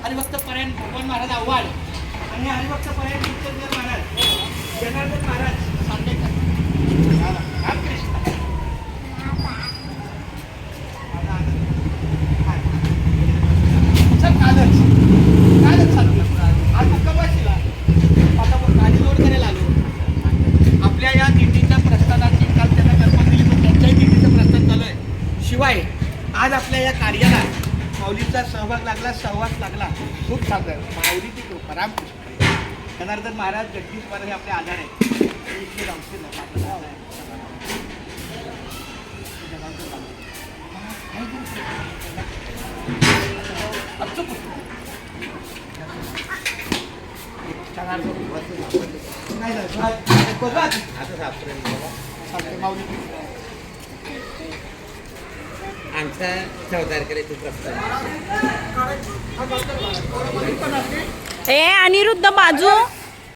हरिभक्त परायण भगवान महाराज आव्हाड आणि हरिभक्त परायण कीर्तनकर महाराज जनार्दन महाराज सांगेकर रामकृष्ण कालच सांगितलं आज मुक्कामाशीला आता गाडी लोड करायला आलो. आपल्या या दिंडीच्या प्रस्थानाची काल त्यांना कल्पना दिली पण त्यांच्याही दिंडीचं प्रस्थान चालू आहे. शिवाय आज आपल्या या कार्याला माऊलीचा सहवास लागला खूप चांगलं. माऊलीची कृपा रामकृष्ण जनार्दन महाराज जगदीश महाराज हे आपले आधार आहेत. इथले रावसे आमचा 14 तारखेला प्रस्ताव ए अनिरुद्ध बाजू